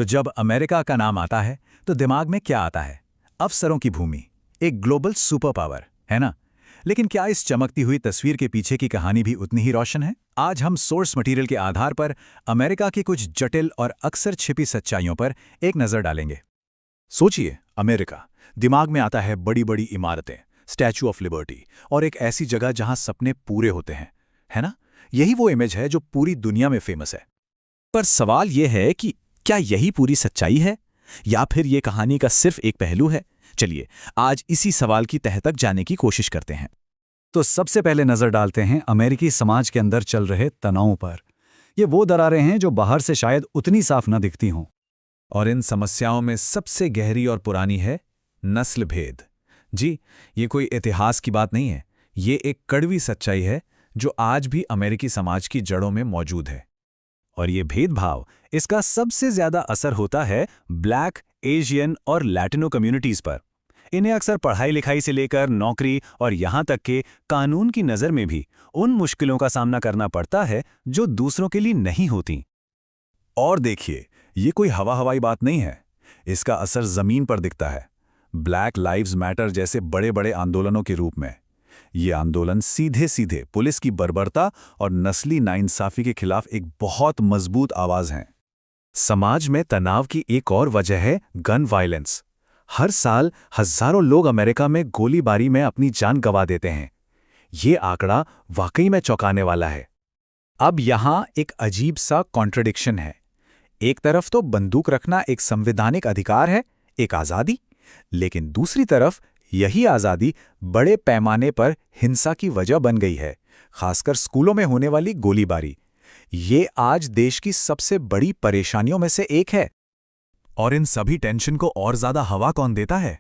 तो जब अमेरिका का नाम आता है तो दिमाग में क्या आता है? अवसरों की भूमि, एक ग्लोबल सुपर पावर, है ना? लेकिन क्या इस चमकती हुई तस्वीर के पीछे की कहानी भी उतनी ही रोशन है? आज हम सोर्स मटेरियल के आधार पर अमेरिका की कुछ जटिल और अक्सर छिपी सच्चाइयों पर एक नजर डालेंगे। सोचिए, अमेरिका, दिमाग में आता है बड़ी बड़ी इमारतें, स्टैच्यू ऑफ लिबर्टी और एक ऐसी जगह जहां सपने पूरे होते हैं, है ना? यही वो इमेज है जो पूरी दुनिया में फेमस है। पर सवाल यह है कि क्या यही पूरी सच्चाई है या फिर ये कहानी का सिर्फ एक पहलू है? चलिए आज इसी सवाल की तह तक जाने की कोशिश करते हैं। तो सबसे पहले नजर डालते हैं अमेरिकी समाज के अंदर चल रहे तनावों पर। ये वो दरारें हैं जो बाहर से शायद उतनी साफ न दिखती हों। और इन समस्याओं में सबसे गहरी और पुरानी है नस्ल भेद। जी, ये कोई इतिहास की बात नहीं है, ये एक कड़वी सच्चाई है जो आज भी अमेरिकी समाज की जड़ों में मौजूद है। और ये भेदभाव, इसका सबसे ज्यादा असर होता है ब्लैक, एशियन और लैटिनो कम्युनिटीज पर। इन्हें अक्सर पढ़ाई लिखाई से लेकर नौकरी और यहां तक कि कानून की नज़र में भी उन मुश्किलों का सामना करना पड़ता है जो दूसरों के लिए नहीं होती। और देखिए, ये कोई हवाई बात नहीं है, इसका असर जमीन पर दिखता है। ब्लैक लाइव्स मैटर जैसे बड़े बड़े आंदोलनों के रूप में। ये आंदोलन सीधे सीधे पुलिस की बर्बरता और नस्ली नाइंसाफी के खिलाफ एक बहुत मजबूत आवाज हैं। समाज में तनाव की एक और वजह है गन वायलेंस। हर साल हजारों लोग अमेरिका में गोलीबारी में अपनी जान गंवा देते हैं। ये आंकड़ा वाकई में चौंकाने वाला है। अब यहां एक अजीब सा कॉन्ट्रडिक्शन है। एक तरफ तो बंदूक रखना एक संवैधानिक अधिकार है, एक आज़ादी, लेकिन दूसरी तरफ यही आज़ादी बड़े पैमाने पर हिंसा की वजह बन गई है, खासकर स्कूलों में होने वाली गोलीबारी। ये आज देश की सबसे बड़ी परेशानियों में से एक है। और इन सभी टेंशन को और ज्यादा हवा कौन देता है?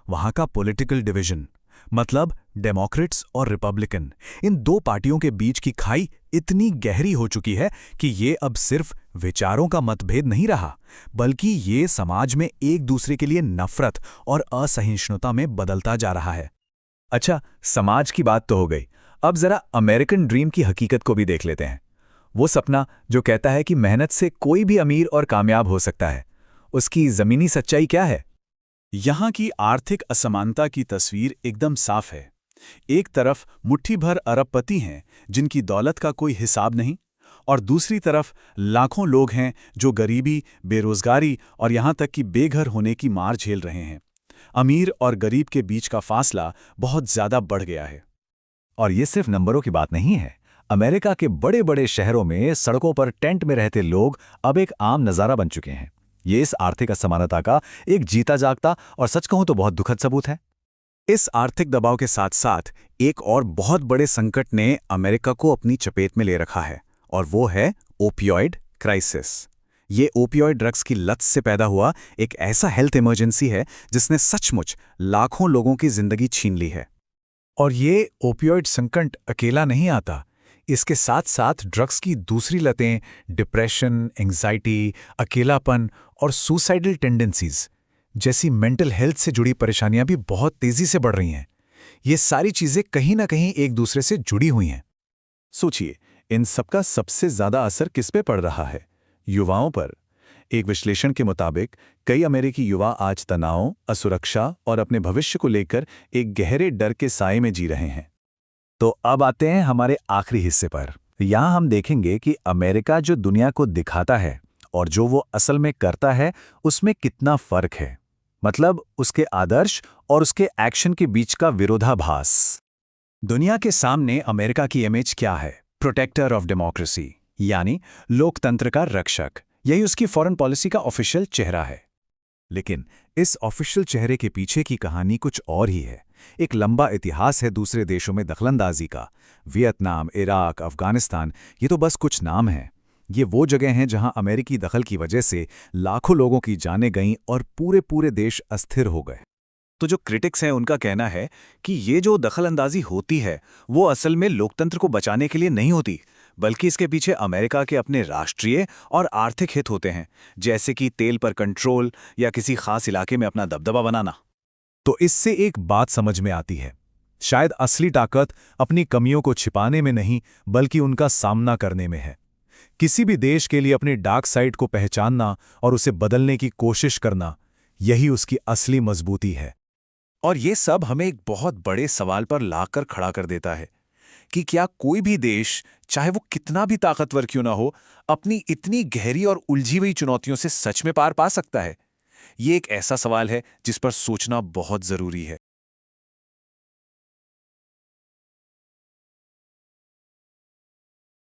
वहां का पॉलिटिकल डिवीजन, मतलब डेमोक्रेट्स और रिपब्लिकन। इन दो पार्टियों के बीच की खाई इतनी गहरी हो चुकी है कि ये अब सिर्फ विचारों का मतभेद नहीं रहा, बल्कि ये समाज में एक दूसरे के लिए नफरत और असहिष्णुता में बदलता जा रहा है। अच्छा, समाज की बात तो हो गई, अब जरा अमेरिकन ड्रीम की हकीकत को भी देख लेते हैं। वो सपना जो कहता है कि मेहनत से कोई भी अमीर और कामयाब हो सकता है, उसकी जमीनी सच्चाई क्या है? यहाँ की आर्थिक असमानता की तस्वीर एकदम साफ है। एक तरफ मुट्ठी भर अरबपति हैं जिनकी दौलत का कोई हिसाब नहीं, और दूसरी तरफ लाखों लोग हैं जो गरीबी, बेरोजगारी और यहाँ तक कि बेघर होने की मार झेल रहे हैं। अमीर और गरीब के बीच का फासला बहुत ज्यादा बढ़ गया है। और ये सिर्फ नंबरों की बात नहीं है। अमेरिका के बड़े बड़े शहरों में सड़कों पर टेंट में रहते लोग अब एक आम नज़ारा बन चुके हैं। ये इस आर्थिक असमानता का एक जीता जागता और सच कहूं तो बहुत दुखद सबूत है। इस आर्थिक दबाव के साथ साथ एक और बहुत बड़े संकट ने अमेरिका को अपनी चपेट में ले रखा है, और वो है ओपियोइड क्राइसिस। ये ओपियोइड ड्रग्स की लत से पैदा हुआ एक ऐसा हेल्थ इमरजेंसी है जिसने सचमुच लाखों लोगों की जिंदगी छीन ली है। और ये ओपियोइड संकट अकेला नहीं आता, इसके साथ साथ ड्रग्स की दूसरी लतें, डिप्रेशन, एंग्जाइटी, अकेलापन और सुसाइडल टेंडेंसीज जैसी मेंटल हेल्थ से जुड़ी परेशानियां भी बहुत तेजी से बढ़ रही हैं। ये सारी चीजें कहीं ना कहीं एक दूसरे से जुड़ी हुई हैं। सोचिए, इन सबका सबसे ज्यादा असर किस पे पड़ रहा है? युवाओं पर। एक विश्लेषण के मुताबिक कई अमेरिकी युवा आज तनाव, असुरक्षा और अपने भविष्य को लेकर एक गहरे डर के साए में जी रहे हैं। तो अब आते हैं हमारे आखिरी हिस्से पर। यहाँ हम देखेंगे कि अमेरिका जो दुनिया को दिखाता है और जो वो असल में करता है, उसमें कितना फर्क है। मतलब उसके आदर्श और उसके एक्शन के बीच का विरोधाभास। दुनिया के सामने अमेरिका की इमेज क्या है? प्रोटेक्टर ऑफ डेमोक्रेसी, यानी लोकतंत्र का रक्षक। यही उसकी फॉरेन पॉलिसी का ऑफिशियल चेहरा है। लेकिन इस ऑफिशियल चेहरे के पीछे की कहानी कुछ और ही है। एक लंबा इतिहास है दूसरे देशों में दखलंदाजी का। वियतनाम, इराक, अफगानिस्तान, ये तो बस कुछ नाम हैं। ये वो जगह हैं जहां अमेरिकी दखल की वजह से लाखों लोगों की जानें गईं और पूरे पूरे देश अस्थिर हो गए। तो जो क्रिटिक्स हैं उनका कहना है कि ये जो दखलंदाजी होती है वो असल में लोकतंत्र को बचाने के लिए नहीं होती, बल्कि इसके पीछे अमेरिका के अपने राष्ट्रीय और आर्थिक हित होते हैं, जैसे कि तेल पर कंट्रोल या किसी खास इलाके में अपना दबदबा बनाना। तो इससे एक बात समझ में आती है, शायद असली ताकत अपनी कमियों को छिपाने में नहीं बल्कि उनका सामना करने में है। किसी भी देश के लिए अपनी डार्क साइड को पहचानना और उसे बदलने की कोशिश करना, यही उसकी असली मजबूती है। और ये सब हमें एक बहुत बड़े सवाल पर लाकर खड़ा कर देता है कि क्या कोई भी देश, चाहे वो कितना भी ताकतवर क्यों ना हो, अपनी इतनी गहरी और उलझी हुई चुनौतियों से सच में पार पा सकता है? ये एक ऐसा सवाल है जिस पर सोचना बहुत जरूरी है।